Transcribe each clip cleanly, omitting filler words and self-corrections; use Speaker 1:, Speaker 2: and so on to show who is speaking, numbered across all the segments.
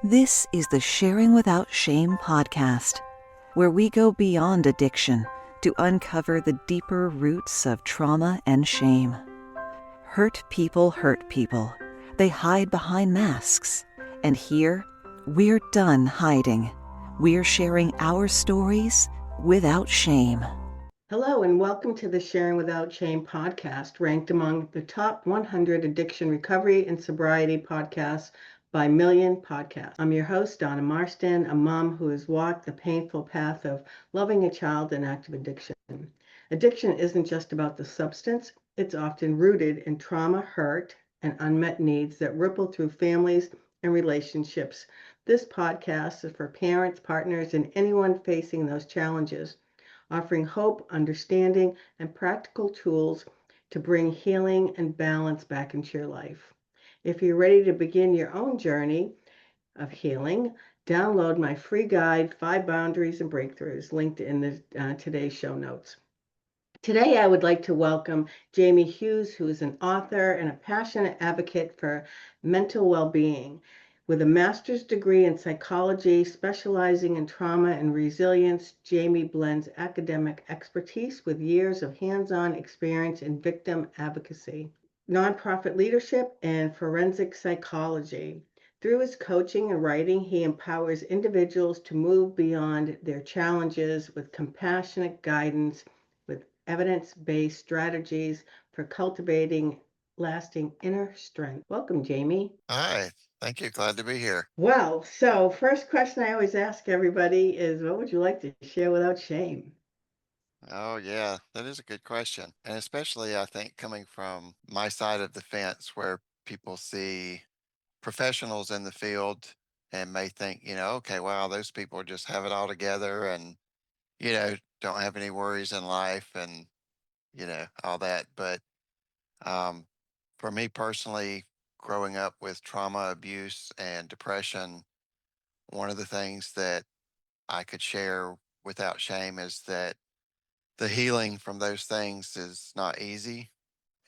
Speaker 1: This is the Sharing Without Shame podcast, where we go beyond addiction to uncover the deeper roots of trauma and shame. Hurt people hurt people. They hide behind masks. And here, we're done hiding. We're sharing our stories without shame.
Speaker 2: Hello, and welcome to the Sharing Without Shame podcast, ranked among the top 100 addiction recovery and sobriety podcasts by Million Podcasts. I'm your host, Donna Marston, a mom who has walked the painful path of loving a child in active addiction. Addiction isn't just about the substance, it's often rooted in trauma, hurt, and unmet needs that ripple through families and relationships. This podcast is for parents, partners, and anyone facing those challenges, offering hope, understanding, and practical tools to bring healing and balance back into your life. If you're ready to begin your own journey of healing, download my free guide, 5 Boundaries and Breakthroughs, linked in today's show notes. Today, I would like to welcome Jamie Hughes, who is an author and a passionate advocate for mental well-being. With a master's degree in psychology, specializing in trauma and resilience, Jamie blends academic expertise with years of hands-on experience in victim advocacy, nonprofit leadership, and forensic psychology. Through his coaching and writing, he empowers individuals to move beyond their challenges with compassionate guidance, with evidence-based strategies for cultivating lasting inner strength. Welcome, Jamie.
Speaker 3: Hi, thank you. Glad to be here.
Speaker 2: Well, so first question I always ask everybody is, what would you like to share without shame?
Speaker 3: Oh, yeah, that is a good question. And especially, I think, coming from my side of the fence where people see professionals in the field and may think, okay, wow, those people just have it all together and, don't have any worries in life and, all that. But um, for me personally, growing up with trauma, abuse, and depression, one of the things that I could share without shame is that the healing from those things is not easy.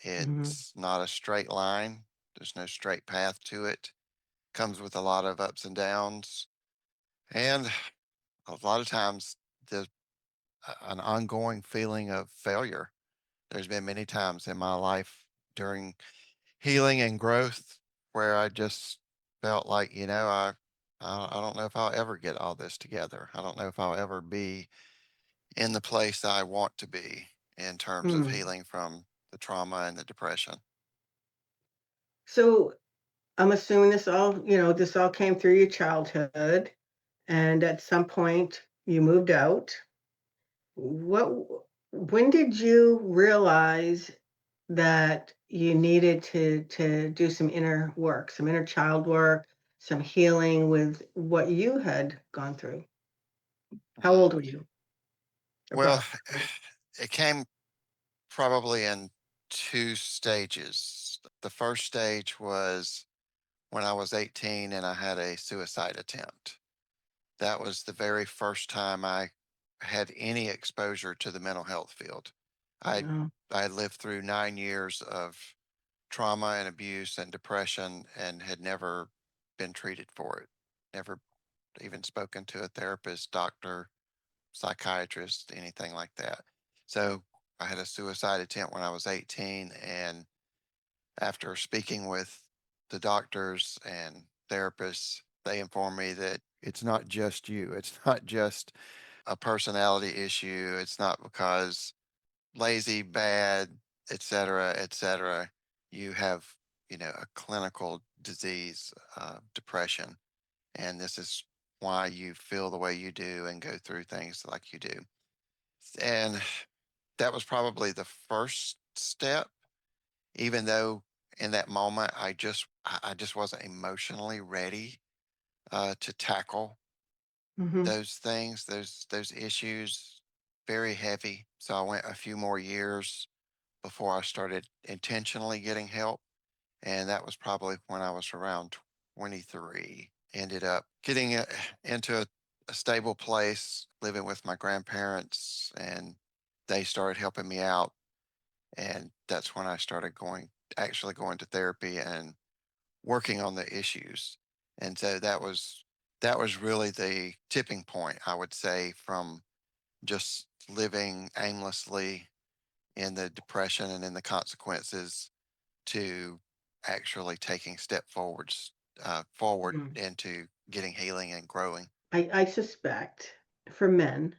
Speaker 2: Mhm.
Speaker 3: It's not a straight line. There's no straight path to it. Comes with a lot of ups and downs, and a lot of times the an ongoing feeling of failure. There's been many times in my life during healing and growth where I just felt like, I don't know if I'll ever get all this together. I don't know if I'll ever be in the place I want to be in terms of
Speaker 2: Mm.
Speaker 3: healing from the trauma and the depression.
Speaker 2: So I'm assuming this all came through your childhood, and at some point you moved out. What, when did you realize that you needed to do some inner work, some inner child work, some healing with what you had gone through? How old were you,
Speaker 3: Well,
Speaker 2: approximately?
Speaker 3: it came probably in two stages. The first stage was when I was 18 and I had a suicide attempt. That was the very first time I had any exposure to the mental health field. I
Speaker 2: Oh.
Speaker 3: I lived through 9 years of trauma and abuse and depression and had never been treated for it. Never even spoken to a therapist, doctor, psychiatrist, anything like that. So I had a suicide attempt when I was 18. And after speaking with the doctors and therapists, they informed me that it's not just you. It's not just a personality issue. It's not because lazy, bad, et cetera, et cetera. You have, a clinical disease, depression. And this is why you feel the way you do and go through things like you do. And that was probably the first step, even though in that moment I just wasn't emotionally ready to tackle
Speaker 2: Hmm.
Speaker 3: those things, those issues, very heavy. So I went a few more years before I started intentionally getting help. And that was probably when I was around 23. Ended up getting into a stable place, living with my grandparents, and they started helping me out. And that's when I started actually going to therapy and working on the issues. And so that was that was really the tipping point, I would say, from just living aimlessly in the depression and in the consequences to actually taking forward
Speaker 2: Mhm.
Speaker 3: into getting healing and growing.
Speaker 2: I suspect for men,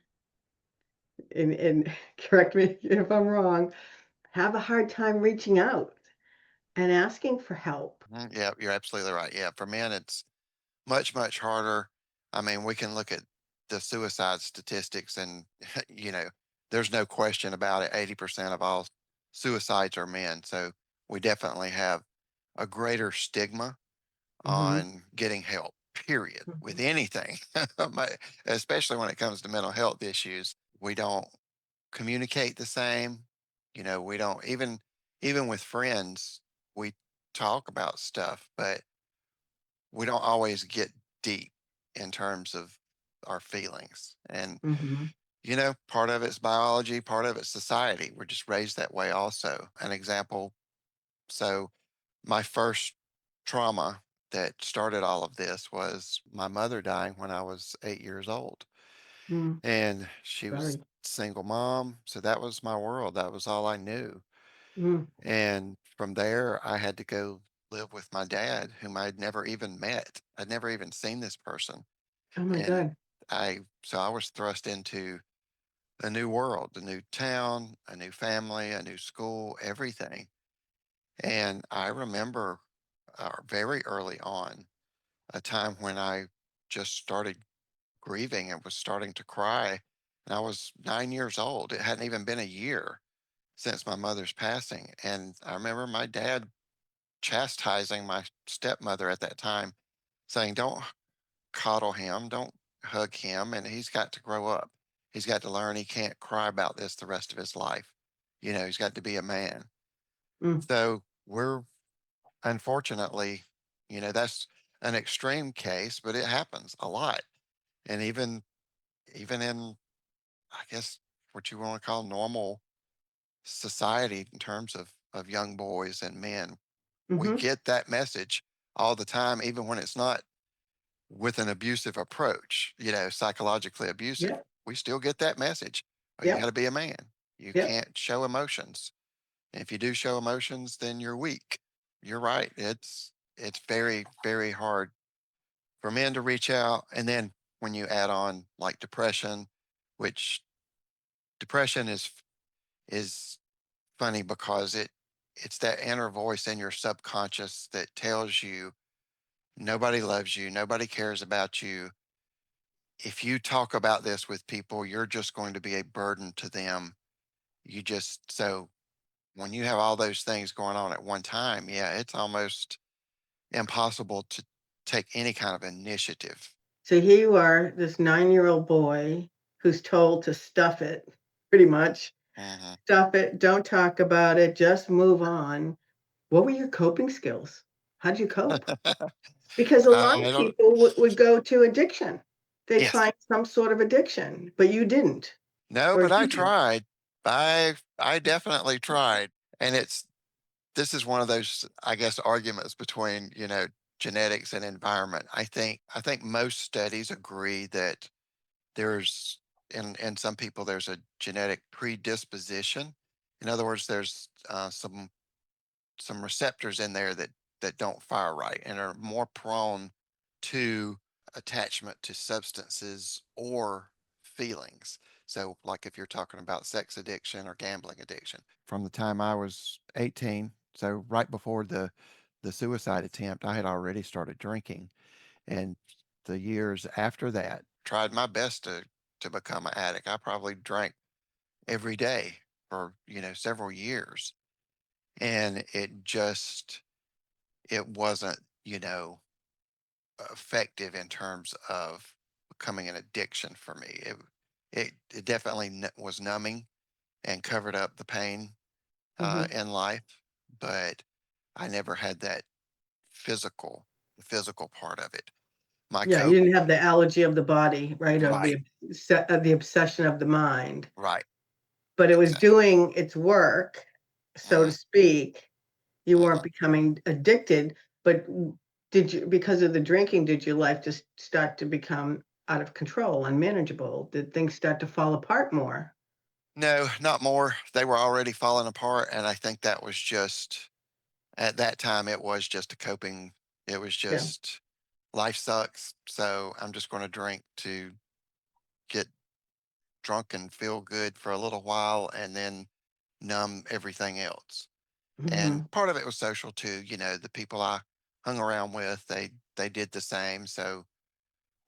Speaker 2: and correct me if I'm wrong, have a hard time reaching out and asking for help.
Speaker 3: Yeah, you're absolutely right. Yeah, for men, it's much, much harder. I mean, we can look at the suicide statistics and, there's no question about it. 80% of all suicides are men. So we definitely have a greater stigma
Speaker 2: Mhm,
Speaker 3: on getting help, period, with
Speaker 2: mhm,
Speaker 3: anything, especially when it comes to mental health issues. We don't communicate the same. We don't even with friends, we talk about stuff, but we don't always get deep in terms of our feelings. And,
Speaker 2: mhm,
Speaker 3: part of it's biology, part of it's society. We're just raised that way also. An example, so my first trauma that started all of this was my mother dying when I was 8 years old.
Speaker 2: mm,
Speaker 3: And she was
Speaker 2: sorry.
Speaker 3: single mom. So that was my world. That was all I knew.
Speaker 2: Mm,
Speaker 3: And from there, I had to go live with my dad, whom I'd never even met. I'd never even seen this person.
Speaker 2: oh my
Speaker 3: And
Speaker 2: god.
Speaker 3: so I was thrust into a new world, a new town, a new family, a new school, everything. And I remember very early on a time when I just started grieving and was starting to cry. And I was 9 years old. It hadn't even been a year since my mother's passing. And I remember my dad chastising my stepmother at that time, saying, "Don't coddle him, don't hug him, and he's got to grow up. He's got to learn he can't cry about this the rest of his life. He's got to be a man."
Speaker 2: Mm,
Speaker 3: So we're unfortunately, that's an extreme case, but it happens a lot. And even in, I guess, what you want to call normal society in terms of young boys and men, we
Speaker 2: mhm,
Speaker 3: get that message all the time, even when it's not with an abusive approach, psychologically abusive.
Speaker 2: yep,
Speaker 3: We still get that message. Oh, you got
Speaker 2: yep,
Speaker 3: to be a man. You
Speaker 2: yep.
Speaker 3: can't show emotions. And if you do show emotions, then you're weak. You're right. It's very, very hard for men to reach out. And then when you add on like depression, which depression is funny because it's that inner voice in your subconscious that tells you nobody loves you, nobody cares about you. If you talk about this with people, you're just going to be a burden to them. So when you have all those things going on at one time, yeah, it's almost impossible to take any kind of initiative.
Speaker 2: So here you are, this 9-year-old boy who's told to stuff it, pretty much.
Speaker 3: Hmm.
Speaker 2: Stuff it, don't talk about it, just move on. What were your coping skills? How'd you cope? Because a lot
Speaker 3: I
Speaker 2: of
Speaker 3: don't,
Speaker 2: people would go to addiction. They'd
Speaker 3: yes,
Speaker 2: find some sort of addiction, but you didn't.
Speaker 3: no,
Speaker 2: Or
Speaker 3: but I
Speaker 2: did you?
Speaker 3: tried. I definitely tried. And this is one of those, I guess, arguments between, genetics and environment. I think most studies agree that there's in some people there's a genetic predisposition. In other words, there's some receptors in there that don't fire right and are more prone to attachment to substances or feelings. So, like if you're talking about sex addiction or gambling addiction, from the time I was 18, so right before the suicide attempt, I had already started drinking, and the years after that, tried my best to become an addict. I probably drank every day for several years, and it wasn't effective in terms of becoming an addiction for me. It definitely was numbing and covered up the pain
Speaker 2: Mhm.
Speaker 3: in life, but I never had that physical the physical part of it. My
Speaker 2: Yeah, you
Speaker 3: cope
Speaker 2: didn't have the allergy of the body, right, of
Speaker 3: Right,
Speaker 2: the obsession of the mind,
Speaker 3: right,
Speaker 2: but it was
Speaker 3: exactly.
Speaker 2: doing its work, so to
Speaker 3: Hmm.
Speaker 2: speak. You weren't
Speaker 3: Hmm.
Speaker 2: becoming addicted, but Because of the drinking, did your life just start to become out of control, unmanageable? Did things start to fall apart more?
Speaker 3: No, not more. They were already falling apart, and I think that was just at that time, it was just a coping. It was
Speaker 2: Yeah.
Speaker 3: just life sucks, so I'm just gonna drink to get drunk and feel good for a little while and then numb everything else. And
Speaker 2: Mhm.
Speaker 3: part of it was social too. The people I hung around with, they did the same. So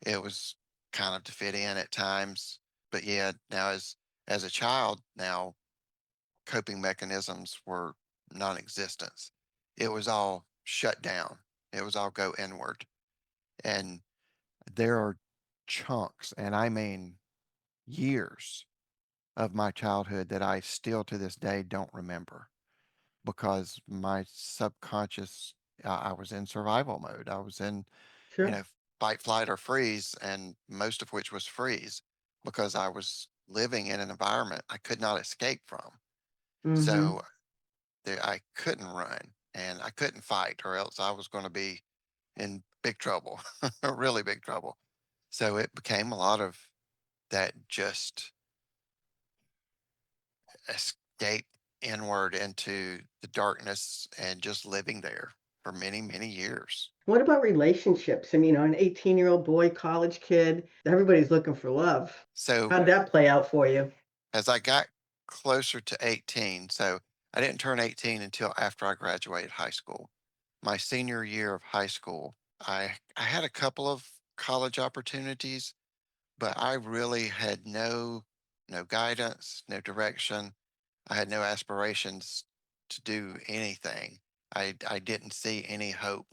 Speaker 3: it was kind of to fit in at times. But yeah, now as a child, now coping mechanisms were non-existent. It was all shut down. It was all go inward. And there are chunks, and I mean years of my childhood that I still to this day don't remember because my subconscious, I was in survival mode. I was in, you
Speaker 2: Sure.
Speaker 3: know, fight, flight, or freeze, and most of which was freeze because I was living in an environment I could not escape from.
Speaker 2: Mhm.
Speaker 3: So there, I couldn't run and I couldn't fight, or else I was going to be in big trouble, really big trouble. So it became a lot of that just escape inward into the darkness and just living there for many, many years.
Speaker 2: What about relationships? I mean, an 18-year-old boy, college kid, everybody's looking for love.
Speaker 3: So
Speaker 2: How'd that play out for you?
Speaker 3: as I got closer to 18, so I didn't turn 18 until after I graduated high school. My senior year of high school, I had a couple of college opportunities, but I really had no guidance, no direction. I had no aspirations to do anything. I didn't see any hope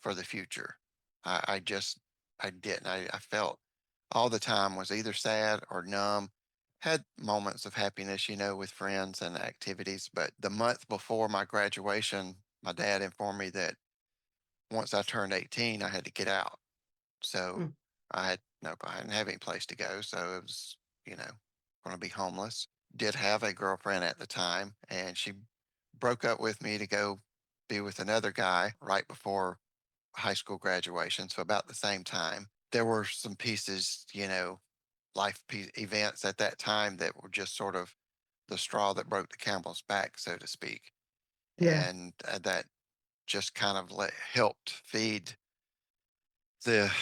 Speaker 3: for the future. I just I didn't. I felt all the time was either sad or numb. Had moments of happiness, with friends and activities. But the month before my graduation, my dad informed me that once I turned 18, I had to get out. So
Speaker 2: Mm.
Speaker 3: I didn't have any place to go. So it was, you know, going to be homeless. Did have a girlfriend at the time, and she broke up with me to go be with another guy right before high school graduation. So about the same time, there were some pieces, events at that time that were just sort of the straw that broke the camel's back, so to speak.
Speaker 2: Yeah.
Speaker 3: And that just kind of helped feed the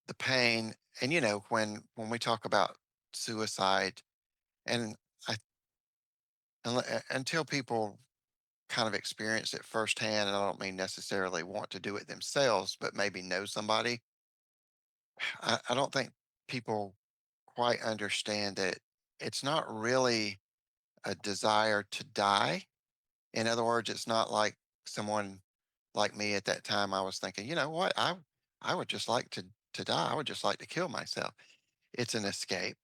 Speaker 3: the pain. And when we talk about suicide, and I until people kind of experience it firsthand, and I don't mean necessarily want to do it themselves, but maybe know somebody. I don't think people quite understand that it's not really a desire to die. In other words, it's not like someone like me at that time. I was thinking, you know what, I would just like to die. I would just like to kill myself. It's an escape.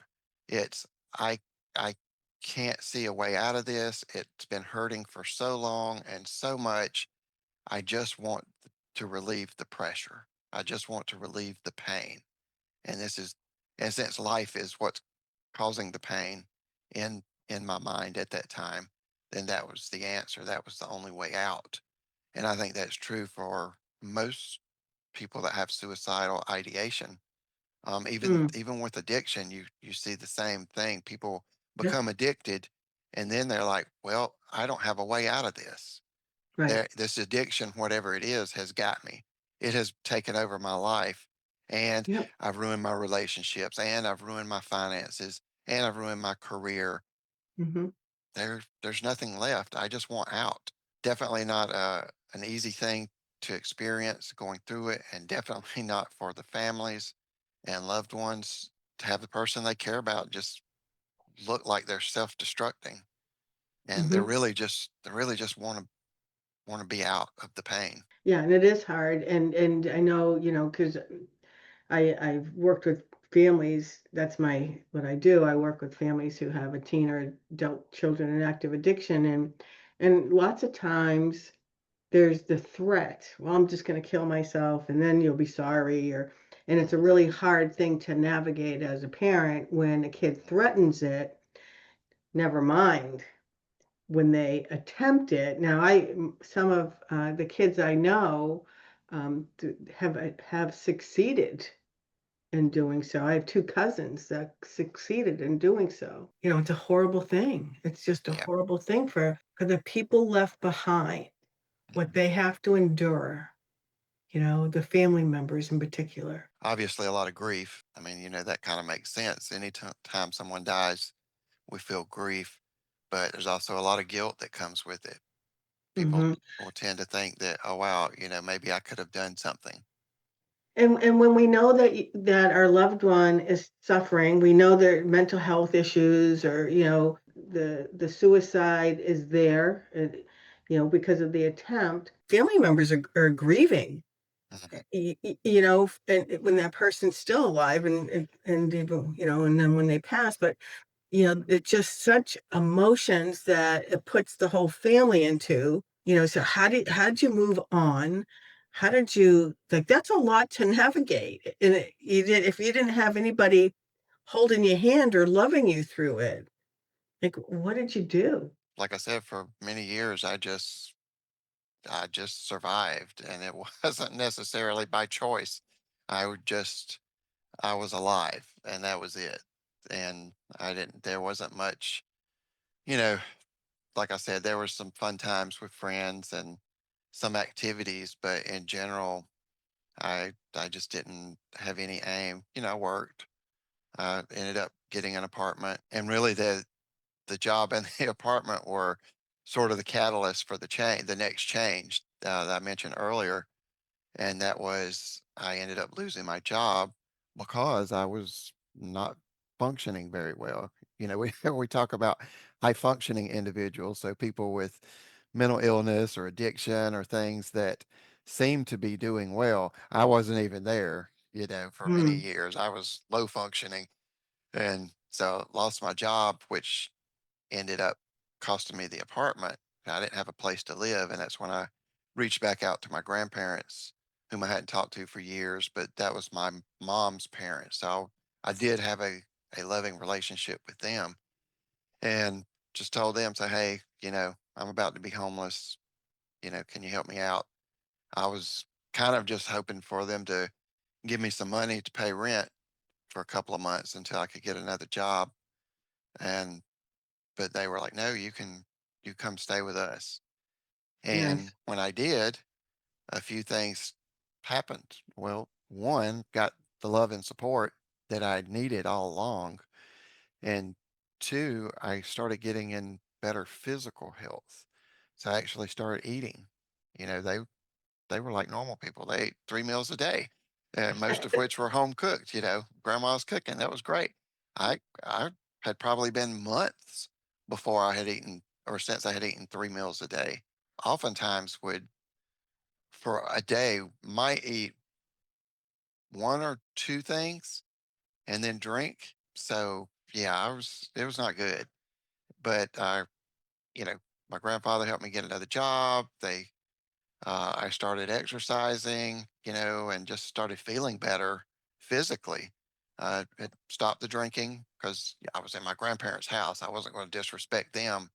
Speaker 3: It's I I can't see a way out of this. It's been hurting for so long and so much. I just want to relieve the pressure. I just want to relieve the pain. And this is, and since life is what's causing the pain in my mind at that time, then that was the answer. That was the only way out. And I think that's true for most people that have suicidal ideation. Even
Speaker 2: Mm.
Speaker 3: even with addiction, you see the same thing. People
Speaker 2: Yep.
Speaker 3: become addicted, and then they're like, "Well, I don't have a way out of this.
Speaker 2: Right.
Speaker 3: This addiction, whatever it is, has got me. It has taken over my life, and
Speaker 2: Yep.
Speaker 3: I've ruined my relationships, and I've ruined my finances, and I've ruined my career.
Speaker 2: Mhm.
Speaker 3: There's nothing left. I just want out." Definitely not an easy thing to experience going through it, and definitely not for the families and loved ones to have the person they care about just look like they're self-destructing, and
Speaker 2: Mhm.
Speaker 3: they really just want to be out of the pain.
Speaker 2: Yeah, and it is hard, and I know, 'cause I've worked with families. That's what I do. I work with families who have a teen or adult children in active addiction, and lots of times there's the threat. Well, I'm just going to kill myself, and then you'll be sorry, and it's a
Speaker 3: Mhm.
Speaker 2: really hard thing to navigate as a parent when a kid threatens it. Never mind when they attempt it. Now, some of the kids I know, have succeeded in doing so. I have two cousins that succeeded in doing so. It's a horrible thing. It's just a
Speaker 3: Yeah.
Speaker 2: horrible thing for the people left behind, what
Speaker 3: Mhm.
Speaker 2: they have to endure, the family members in particular.
Speaker 3: Obviously, a lot of grief. I mean, that kind of makes sense. Anytime someone dies, we feel grief, but there's also a lot of guilt that comes with it. People
Speaker 2: Mhm.
Speaker 3: will tend to think that, oh, wow, maybe I could have done something.
Speaker 2: And when we know that our loved one is suffering, we know their mental health issues, or the suicide is there, because of the attempt. Family members are grieving,
Speaker 3: Mhm.
Speaker 2: and when that person's still alive, and even, and then when they pass. But it's just such emotions that it puts the whole family into. So how did you move on? How did you, like, that's a lot to navigate. And if you didn't have anybody holding your hand or loving you through it, like, what did you do?
Speaker 3: Like I said, for many years, I just survived, and it wasn't necessarily by choice. I was alive, and that was it. And there wasn't much, you know, like I said, there were some fun times with friends and some activities, but in general, I just didn't have any aim. I worked. I ended up getting an apartment, and really the job and the apartment were sort of the catalyst for the next change that I mentioned earlier, and that was I ended up losing my job because I was not functioning very well. We talk about high functioning individuals, so people with mental illness or addiction or things that seem to be doing well. I wasn't even there, for many
Speaker 2: Hmm.
Speaker 3: years. I was low functioning, and so lost my job, which ended up costing me the apartment. I didn't have a place to live, and that's when I reached back out to my grandparents, whom I hadn't talked to for years, but that was my mom's parents. So I did have a loving relationship with them, and just told them, say, hey, I'm about to be homeless. Can you help me out? I was kind of just hoping for them to give me some money to pay rent for a couple of months until I could get another job. And but they were like, no, you come stay with us. And
Speaker 2: Nice.
Speaker 3: when I did, a few things happened. Well, one, got the love and support that I needed all along. And two, I started getting in better physical health. So I actually started eating. You know, they they were like normal people. They ate 3 meals a day, most of which were home cooked. Grandma's cooking. That was great. I had probably been months before I had eaten, or since I had eaten 3 meals a day. Oftentimes would for a day might eat one or two things and then drink. So yeah, it was not good. But you know, my grandfather helped me get another job. I started exercising, and just started feeling better physically. Had stopped the drinking because I was in my grandparents' house. I wasn't going to disrespect them,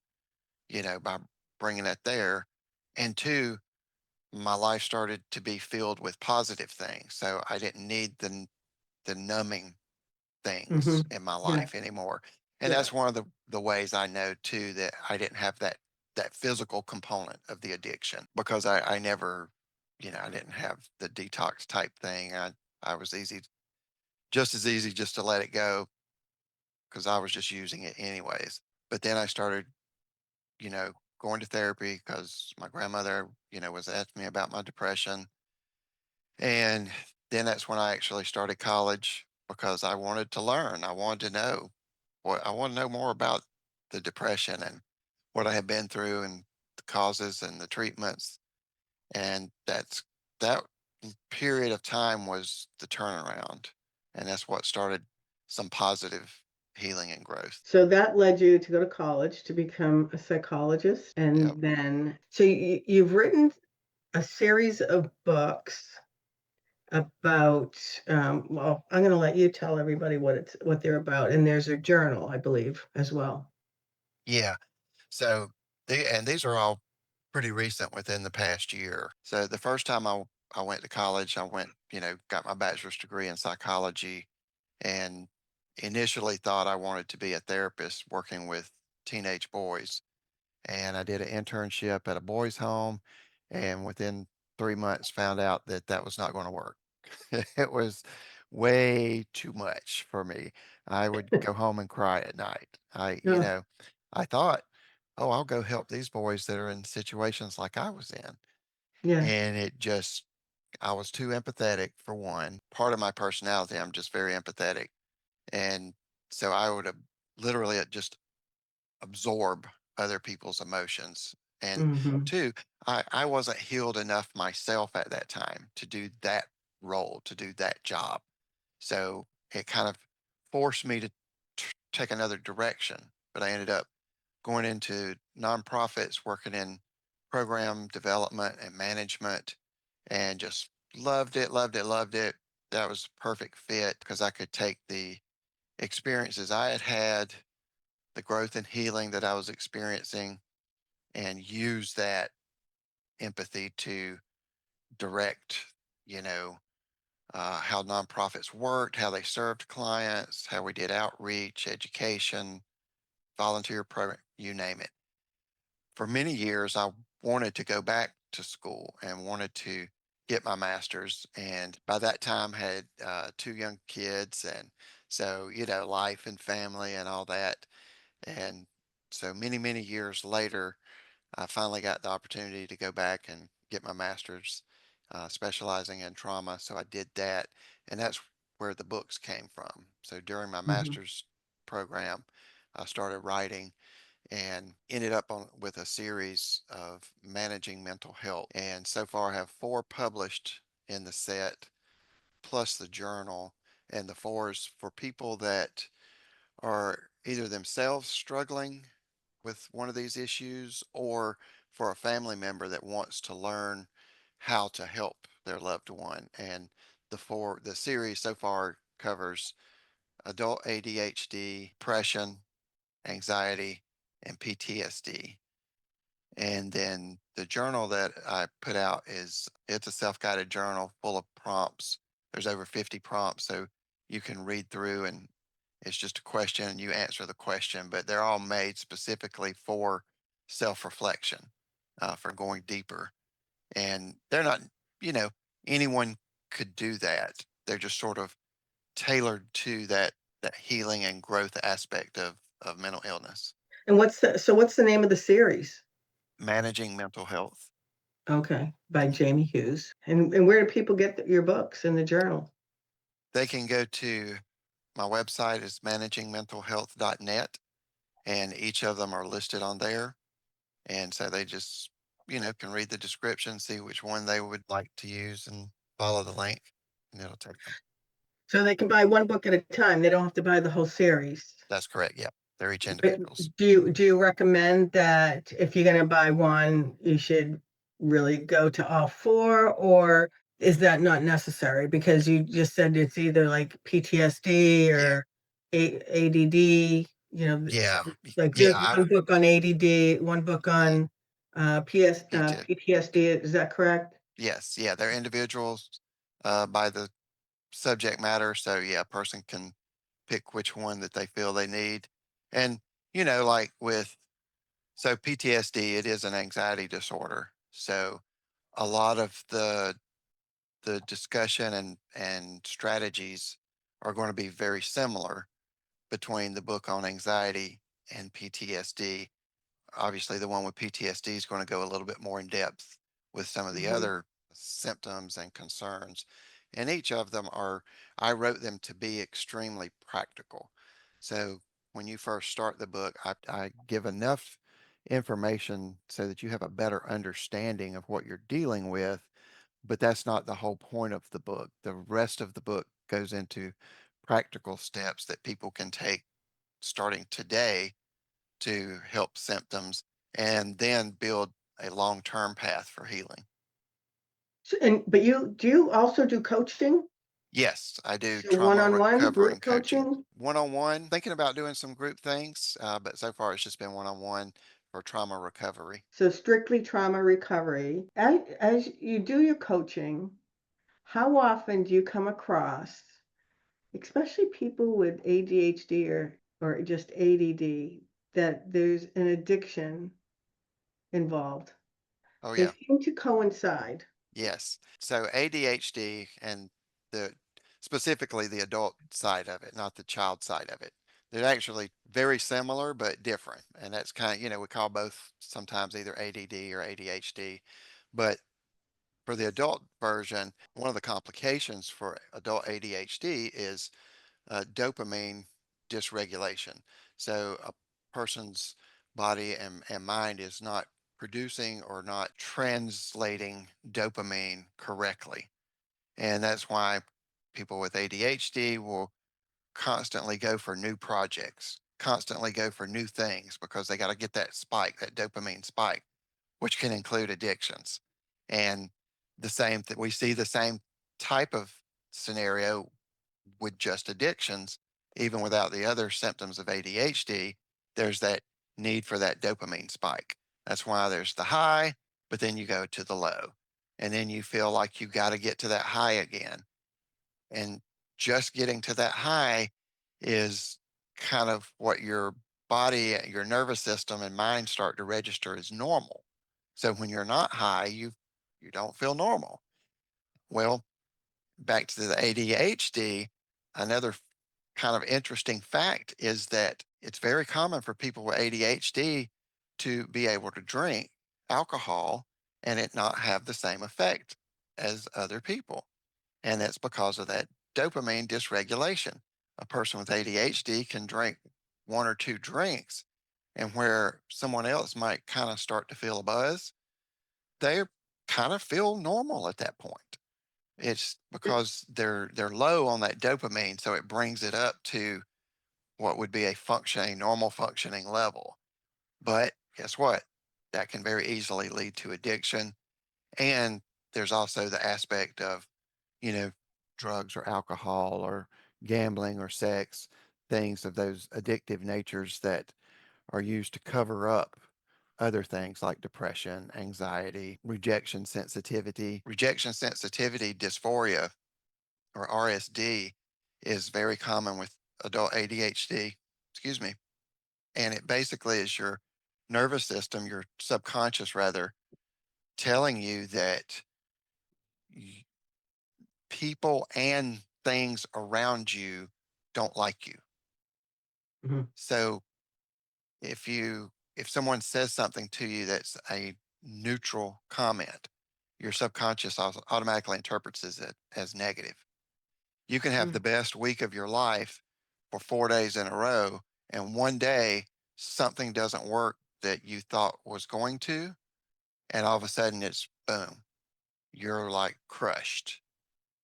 Speaker 3: by bringing that there. And two, my life started to be filled with positive things. So I didn't need the numbing things
Speaker 2: Hmm.
Speaker 3: in my
Speaker 2: Yeah.
Speaker 3: life anymore. And
Speaker 2: Yeah.
Speaker 3: that's one of the ways I know too that I didn't have that physical component of the addiction because I never, I didn't have the detox type thing. I was just as easy just to let it go because I was just using it anyways. But then I started, you know, going to therapy because my grandmother, was asking me about my depression. And then that's when I actually started college because I wanted to learn. I wanted to know I want to know more about the depression and what I had been through and the causes and the treatments. And that period of time was the turnaround. And that's what started some positive healing and growth.
Speaker 2: So that led you to go to college to become a psychologist.
Speaker 3: Yep.
Speaker 2: And then, so you've written a series of books about, well, I'm going to let you tell everybody what they're about. And there's a journal, I believe, as well.
Speaker 3: Yeah. So these are all pretty recent within the past year. So the first time I I went to college. I went, got my bachelor's degree in psychology, and initially thought I wanted to be a therapist working with teenage boys. And I did an internship at a boys' home, and within 3 months found out that that was not going to work. It was way too much for me. I would go home and cry at night.
Speaker 2: Yeah.
Speaker 3: I thought, oh, I'll go help these boys that are in situations like I was in.
Speaker 2: Yeah.
Speaker 3: And I was too empathetic for one. Part of my personality, I'm just very empathetic. And so I would have literally just absorb other people's emotions. And
Speaker 2: Hmm.
Speaker 3: two, I wasn't healed enough myself at that time to do that role, to do that job. So it kind of forced me to take another direction. But I ended up going into nonprofits, working in program development and management, and just loved it, loved it, loved it. That was a perfect fit because I could take the experiences I had had, the growth and healing that I was experiencing, and use that empathy to direct, you know, how nonprofits worked, how they served clients, how we did outreach, education, volunteer program, you name it. For many years, I wanted to go back to school and wanted to get my master's. And by that time, had two young kids. And so, life and family and all that. And so many, many years later, I finally got the opportunity to go back and get my master's, specializing in trauma. So I did that, and that's where the books came from. So during my
Speaker 2: Hmm.
Speaker 3: master's program, I started writing and ended up with a series of managing mental health. And so far, I have four published in the set, plus the journal. And the four is for people that are either themselves struggling with one of these issues or for a family member that wants to learn how to help their loved one. And the series so far covers adult ADHD, depression, anxiety, and PTSD. And then the journal that I put out it's a self-guided journal full of prompts. There's over 50 prompts, so you can read through and it's just a question and you answer the question, but they're all made specifically for self-reflection, for going deeper. And they're not, you know, anyone could do that. They're just sort of tailored to that healing and growth aspect of mental illness,
Speaker 2: And what's the name of the series?
Speaker 3: managing mental health.
Speaker 2: Okay, by Jamie Hughes. And where do people get your books in the journal?
Speaker 3: They can go to my website is managingmentalhealth.net, and each of them are listed on there. And so they just, can read the description, see which one they would like to use and follow the link and it'll take them.
Speaker 2: So they can buy one book at a time. They don't have to buy the whole series.
Speaker 3: That's correct. Yep. They're each
Speaker 2: But
Speaker 3: individuals.
Speaker 2: do you recommend that if you're gonna buy one, you should really go to all four, or is that not necessary? Because you just said it's either like PTSD
Speaker 3: Yeah.
Speaker 2: or ADD,
Speaker 3: Yeah.
Speaker 2: like
Speaker 3: Yeah.
Speaker 2: there's one book on ADD, one book
Speaker 3: Mhm.
Speaker 2: on PTSD. Is that correct?
Speaker 3: Yes. Yeah. They're individuals, by the subject matter. So yeah, a person can pick which one that they feel they need. And, like so PTSD, it is an anxiety disorder. So a lot of the discussion and strategies are going to be very similar between the book on anxiety and PTSD. Obviously, the one with PTSD is going to go a little bit more in depth with some of the
Speaker 2: Mhm.
Speaker 3: other symptoms and concerns. And each of them I wrote them to be extremely practical. So when you first start the book, I give enough information so that you have a better understanding of what you're dealing with, but that's not the whole point of the book. The rest of the book goes into practical steps that people can take starting today to help symptoms and then build a long-term path for healing.
Speaker 2: But you also do coaching?
Speaker 3: Yes, I do
Speaker 2: So
Speaker 3: trauma
Speaker 2: one-on-one
Speaker 3: recovery
Speaker 2: group
Speaker 3: and coaching.
Speaker 2: coaching?
Speaker 3: One-on-one, thinking about doing some group things, but so far it's just been one-on-one for trauma recovery.
Speaker 2: So strictly trauma recovery. As you do your coaching, How often do you come across, especially people with ADHD or just ADD, that there's an addiction involved?
Speaker 3: Oh,
Speaker 2: They
Speaker 3: yeah.
Speaker 2: seem to coincide.
Speaker 3: Yes. So ADHD and the specifically the adult side of it, not the child side of it. They're actually very similar but different. And that's kind of, we call both sometimes either ADD or ADHD. But for the adult version, one of the complications for adult ADHD is dopamine dysregulation. So a person's body and mind is not producing or not translating dopamine correctly. And that's why people with ADHD will constantly go for new projects, constantly go for new things because they got to get that spike, that dopamine spike, which can include addictions. And the same that we see the same type of scenario with just addictions, even without the other symptoms of ADHD, there's that need for that dopamine spike. That's why there's the high, but then you go to the low. And then you feel like you got to get to that high again. And just getting to that high is kind of what your body, your nervous system, and mind start to register as normal. So when you're not high, you don't feel normal. Well, back to the ADHD, another kind of interesting fact is that it's very common for people with ADHD to be able to drink alcohol and it not have the same effect as other people. And that's because of that dopamine dysregulation. A person with ADHD can drink one or two drinks, and where someone else might kind of start to feel a buzz, they kind of feel normal at that point. It's because they're low on that dopamine, so it brings it up to what would be a functioning, normal functioning level. But guess what? That can very easily lead to addiction. And there's also the aspect of, you know, drugs or alcohol or gambling or sex, things of those addictive natures that are used to cover up other things like depression, anxiety, rejection sensitivity dysphoria or RSD is very common with adult ADHD, excuse me. And it basically is your nervous system, your subconscious rather, telling you that people and things around you don't like you.
Speaker 2: Mhm.
Speaker 3: So if someone says something to you that's a neutral comment, your subconscious automatically interprets it as negative. You can have
Speaker 2: Mm.
Speaker 3: the best week of your life for 4 days in a row, and one day something doesn't work that you thought was going to, and all of a sudden it's boom, you're like crushed.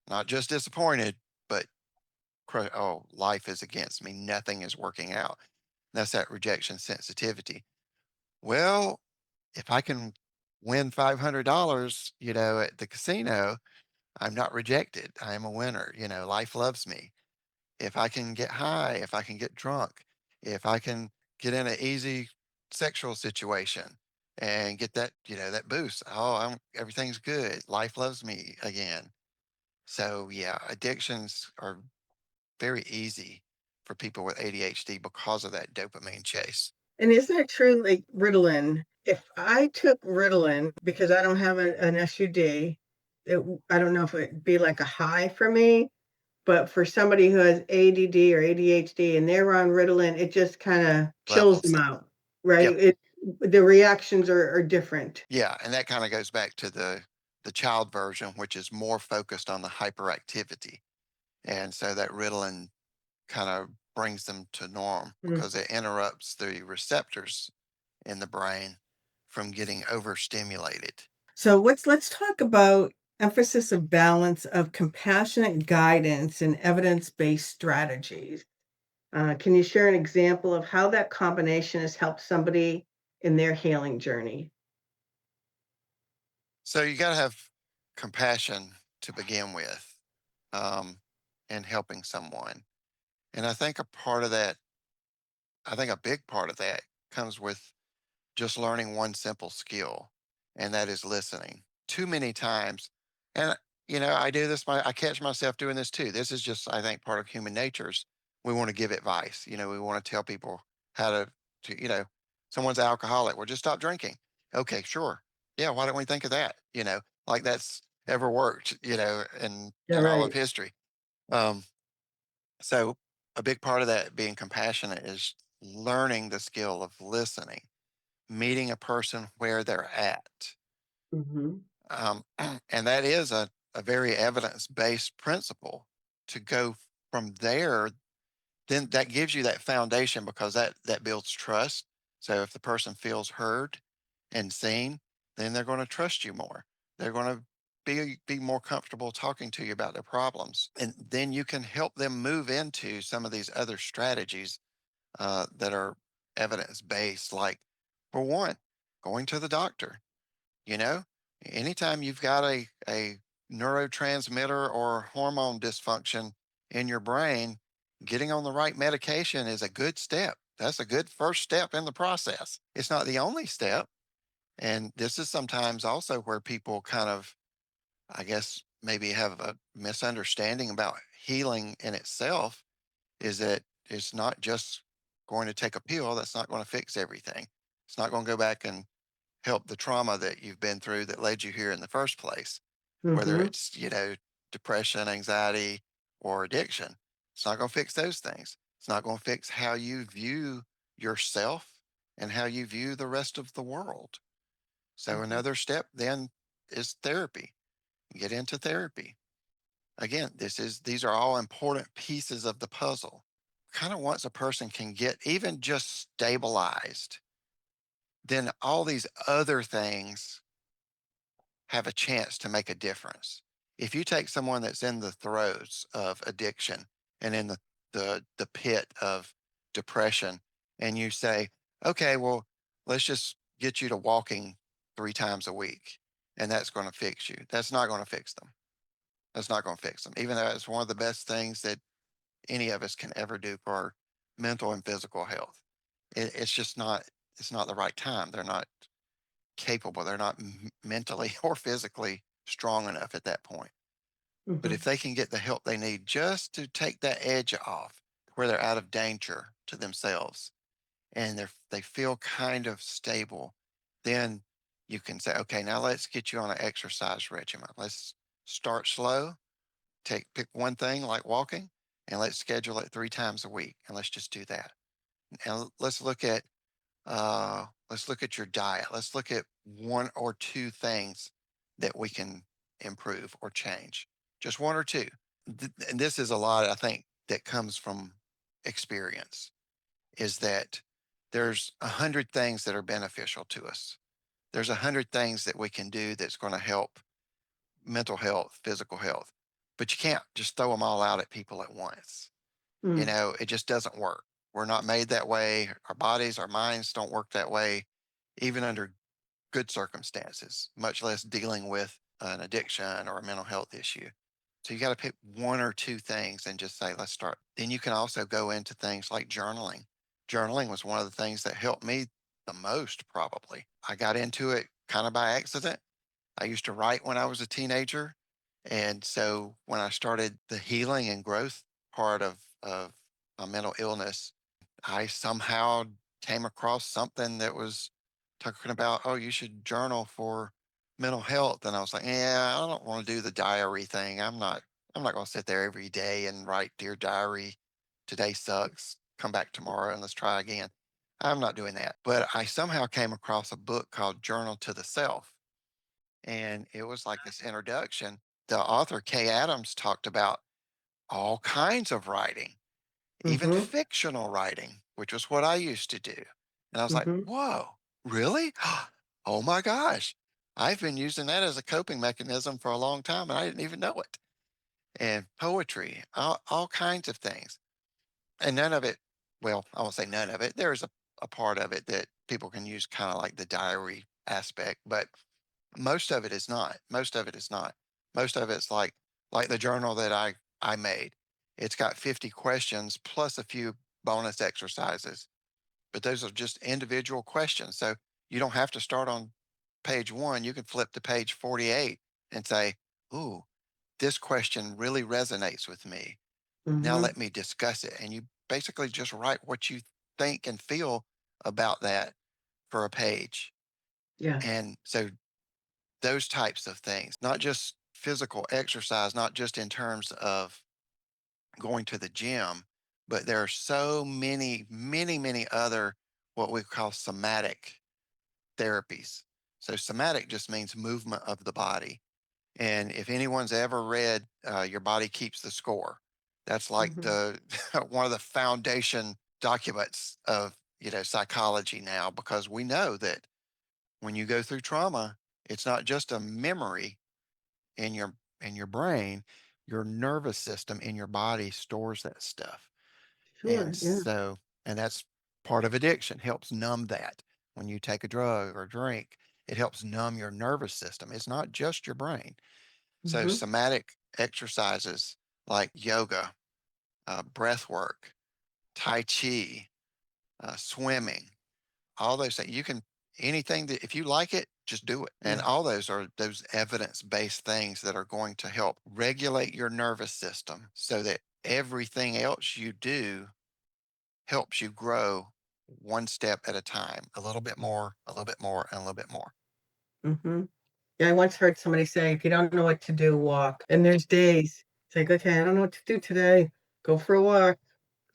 Speaker 3: Not just disappointed, but oh, life is against me. Nothing is working out. That's that rejection sensitivity. Well, if I can win $500, at the casino, I'm not rejected. I am a winner. Life loves me. If I can get high, if I can get drunk, if I can get in an easy sexual situation and get that boost. Oh, everything's good. Life loves me again. So yeah, addictions are very easy for people with ADHD because of that dopamine chase.
Speaker 2: And isn't it true, like Ritalin? If I took Ritalin because I don't have an SUD, I don't know if it'd be like a high for me, but for somebody who has ADD or ADHD and they're on Ritalin, it just kind of chills
Speaker 3: Levels.
Speaker 2: them out, right?
Speaker 3: Yep.
Speaker 2: The reactions are different.
Speaker 3: Yeah, and that kind of goes back to the child version, which is more focused on the hyperactivity. And so that Ritalin kind of brings them to norm
Speaker 2: Mm.
Speaker 3: because it interrupts the receptors in the brain from getting overstimulated.
Speaker 2: So let's talk about emphasis of balance of compassionate guidance and evidence-based strategies. Can you share an example of how that combination has helped somebody in their healing journey?
Speaker 3: So you got to have compassion to begin with, in helping someone. And I think a big part of that comes with just learning one simple skill, and that is listening. Too many times, and I do this, I catch myself doing this too. This is just, I think, part of human natures. We want to give advice. We want to tell people how to, someone's alcoholic. Well, just stop drinking. Okay, sure. Yeah. Why don't we think of that? Like that's ever worked,
Speaker 2: Yeah,
Speaker 3: in all of
Speaker 2: right.
Speaker 3: history. Um, so a big part of that being compassionate is learning the skill of listening, meeting a person where they're at.
Speaker 2: Mm-hmm.
Speaker 3: Um, and that is a very evidence based principle to go from there. Then that gives you that foundation because that builds trust. So if the person feels heard and seen, then they're going to trust you more. They're going to be more comfortable talking to you about their problems. And then you can help them move into some of these other strategies that are evidence based, like, for one, going to the doctor. You know, anytime you've got a neurotransmitter or hormone dysfunction in your brain, getting on the right medication is a good step. That's a good first step in the process. It's not the only step. And this is sometimes also where people kind of, I guess, maybe have a misunderstanding about healing in itself, is that it's not just going to take a pill. That's not going to fix everything. It's not going to go back and help the trauma that you've been through that led you here in the first place, whether
Speaker 2: Mm-hmm.
Speaker 3: it's, depression, anxiety, or addiction. It's not going to fix those things. It's not going to fix how you view yourself and how you view the rest of the world. So
Speaker 2: Mm-hmm.
Speaker 3: another step then is therapy. Get into therapy. Again, these are all important pieces of the puzzle. Kind of once a person can get even just stabilized, then all these other things have a chance to make a difference. If you take someone that's in the throes of addiction and in the pit of depression, and you say, okay, well, let's just get you to walking 3 times a week, and that's going to fix you. That's not going to fix them. That's not going to fix them, even though it's one of the best things that any of us can ever do for our mental and physical health. It's just not. It's not the right time. They're not capable. They're not mentally or physically strong enough at that point. But
Speaker 2: Mm-hmm.
Speaker 3: if they can get the help they need just to take that edge off, where they're out of danger to themselves and they feel kind of stable, then you can say, okay, now let's get you on an exercise regimen. Let's start slow. Pick one thing like walking, and let's schedule it 3 times a week, and let's just do that. And let's look at your diet. Let's look at one or two things that we can improve or change. Just one or two. And this is a lot, I think, that comes from experience, is that there's 100 things that are beneficial to us. There's 100 things that we can do that's going to help mental health, physical health, but you can't just throw them all out at people at once.
Speaker 2: Mm.
Speaker 3: It just doesn't work. We're not made that way. Our bodies, our minds don't work that way, even under good circumstances, much less dealing with an addiction or a mental health issue. So you got to pick one or two things and just say, let's start. Then you can also go into things like journaling. Journaling was one of the things that helped me the most, probably. I got into it kind of by accident. I used to write when I was a teenager. And so when I started the healing and growth part of my mental illness, I somehow came across something that was talking about, oh, you should journal for mental health. And I was like, yeah, I don't want to do the diary thing. I'm not going to sit there every day and write, dear diary, today sucks. Come back tomorrow and let's try again. I'm not doing that. But I somehow came across a book called Journal to the Self. And it was like this introduction. The author, Kay Adams, talked about all kinds of writing, even
Speaker 2: Mm-hmm.
Speaker 3: fictional writing, which was what I used to do. And I was like,
Speaker 2: Mm-hmm.
Speaker 3: whoa, really? Oh my gosh. I've been using that as a coping mechanism for a long time and I didn't even know it. And poetry, all kinds of things. And none of it, well, I won't say none of it. There's a part of it that people can use kind of like the diary aspect, but most of it is not. Most of it is not. Most of it's like the journal that I made. It's got 50 questions plus a few bonus exercises, but those are just individual questions. So you don't have to start on page 1. You can flip to page 48 and say, "Ooh, this question really resonates with me. Now
Speaker 2: Mm-hmm.
Speaker 3: let me discuss it. And you basically just write what you think and feel about that for a page.
Speaker 2: Yes.
Speaker 3: And so those types of things, not just physical exercise, not just in terms of going to the gym, but there are so many, many, many other what we call somatic therapies. So somatic just means movement of the body. And if anyone's ever read Your Body Keeps the Score, that's like
Speaker 2: Mm-hmm.
Speaker 3: the one of the foundation documents of psychology now, because we know that when you go through trauma, it's not just a memory in your brain, your nervous system in your body stores that stuff. And
Speaker 2: Sure. Yeah.
Speaker 3: so, and that's part of addiction, helps numb that. When you take a drug or drink, it helps numb your nervous system. It's not just your brain. So,
Speaker 2: Mm-hmm.
Speaker 3: somatic exercises like yoga, breath work, Tai Chi, swimming, all those things, you can, anything that, if you like it, just do it. And
Speaker 2: Yeah.
Speaker 3: all those are those evidence based things that are going to help regulate your nervous system so that everything else you do helps you grow one step at a time, a little bit more, a little bit more, and a little bit more.
Speaker 2: Mm-hmm. Yeah, I once heard somebody say, if you don't know what to do, walk. And there's days it's like, okay, I don't know what to do today. Go for a walk.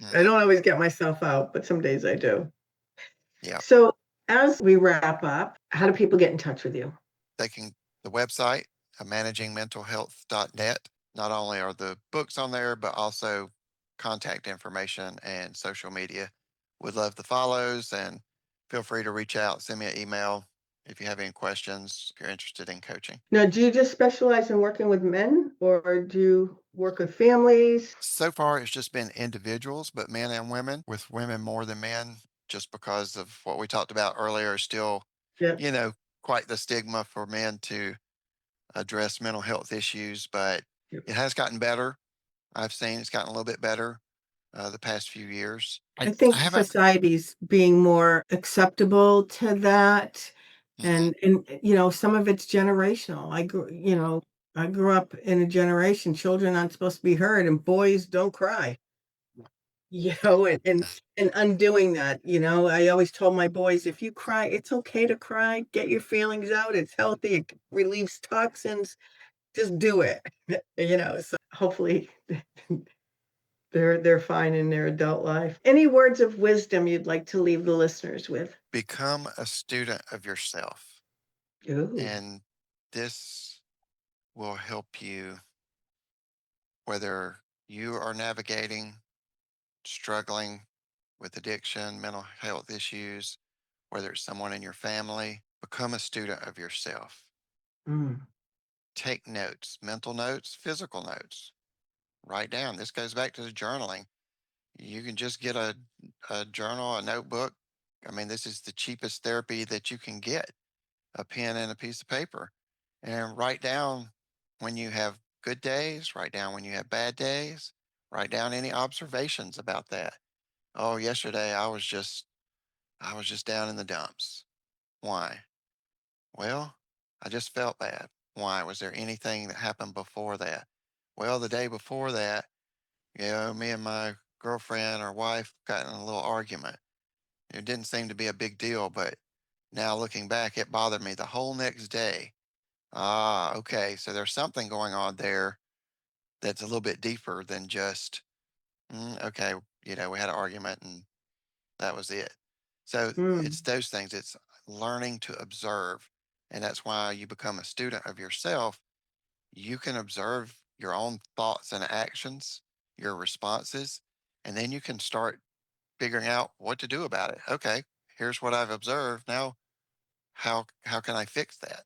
Speaker 2: I
Speaker 3: Mhm.
Speaker 2: don't always get myself out, but some days I do.
Speaker 3: Yeah.
Speaker 2: So as we wrap up, how do people get in touch with you?
Speaker 3: They can, the website, managingmentalhealth.net. Not only are the books on there, but also contact information and social media. Would love the follows, and feel free to reach out, send me an email if you have any questions, if you're interested in coaching.
Speaker 2: Now, do you just specialize in working with men or do you work with families?
Speaker 3: So far, it's just been individuals, but men and women, with women more than men, just because of what we talked about earlier, still,
Speaker 2: Yeah.
Speaker 3: you know, quite the stigma for men to address mental health issues, but
Speaker 2: Yeah.
Speaker 3: it has gotten better. I've seen it's gotten a little bit better the past few years.
Speaker 2: I
Speaker 3: I
Speaker 2: think
Speaker 3: haven't.
Speaker 2: society's being more acceptable to that.
Speaker 3: Mhm.
Speaker 2: Some of it's generational. I grew up in a generation, children aren't supposed to be heard and boys don't cry. And undoing that, I always told my boys, if you cry, it's okay to cry. Get your feelings out. It's healthy. It relieves toxins. Just do it. So hopefully they're fine in their adult life. Any words of wisdom you'd like to leave the listeners with?
Speaker 3: Become a student of yourself,
Speaker 2: Ooh.
Speaker 3: and this will help you whether you are navigating, struggling with addiction, mental health issues, whether it's someone in your family. Become a student of yourself.
Speaker 2: Mm.
Speaker 3: Take notes, mental notes, physical notes. Write down. This goes back to the journaling. You can just get a journal, a notebook. I mean, this is the cheapest therapy that you can get, a pen and a piece of paper. And write down when you have good days, write down when you have bad days, write down any observations about that. Oh, yesterday I was just down in the dumps. Why? Well, I just felt bad. Why? Was there anything that happened before that? Well, the day before that, me and my girlfriend or wife got in a little argument. It didn't seem to be a big deal, but now looking back, it bothered me the whole next day. Ah, okay. So there's something going on there that's a little bit deeper than just, okay, we had an argument and that was it. So it's
Speaker 2: Mm.
Speaker 3: those things. It's learning to observe. And that's why you become a student of yourself. You can observe your own thoughts and actions, your responses, and then you can start figuring out what to do about it. Okay, here's what I've observed. Now, how can I fix that?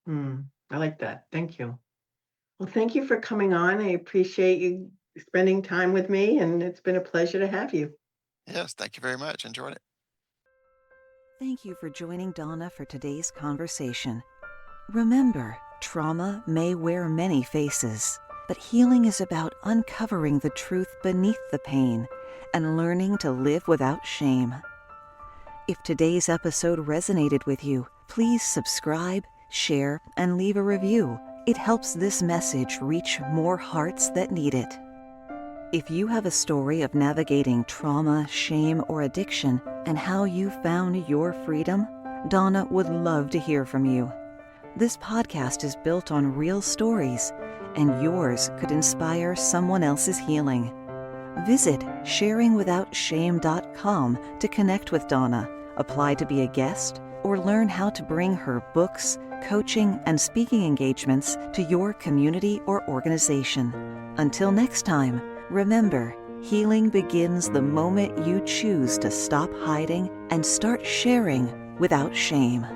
Speaker 2: Mm. I like that. Thank you. Well, thank you for coming on. I appreciate you spending time with me, and it's been a pleasure to have you.
Speaker 3: Yes, thank you very much. Enjoyed it.
Speaker 1: Thank you for joining Donna for today's conversation. Remember, trauma may wear many faces, but healing is about uncovering the truth beneath the pain and learning to live without shame. If today's episode resonated with you, please subscribe, share, and leave a review. It helps this message reach more hearts that need it. If you have a story of navigating trauma, shame, or addiction and how you found your freedom, Donna would love to hear from you. This podcast is built on real stories, and yours could inspire someone else's healing. Visit sharingwithoutshame.com to connect with Donna, apply to be a guest, or learn how to bring her books, coaching, and speaking engagements to your community or organization. Until next time, remember, healing begins the moment you choose to stop hiding and start sharing without shame.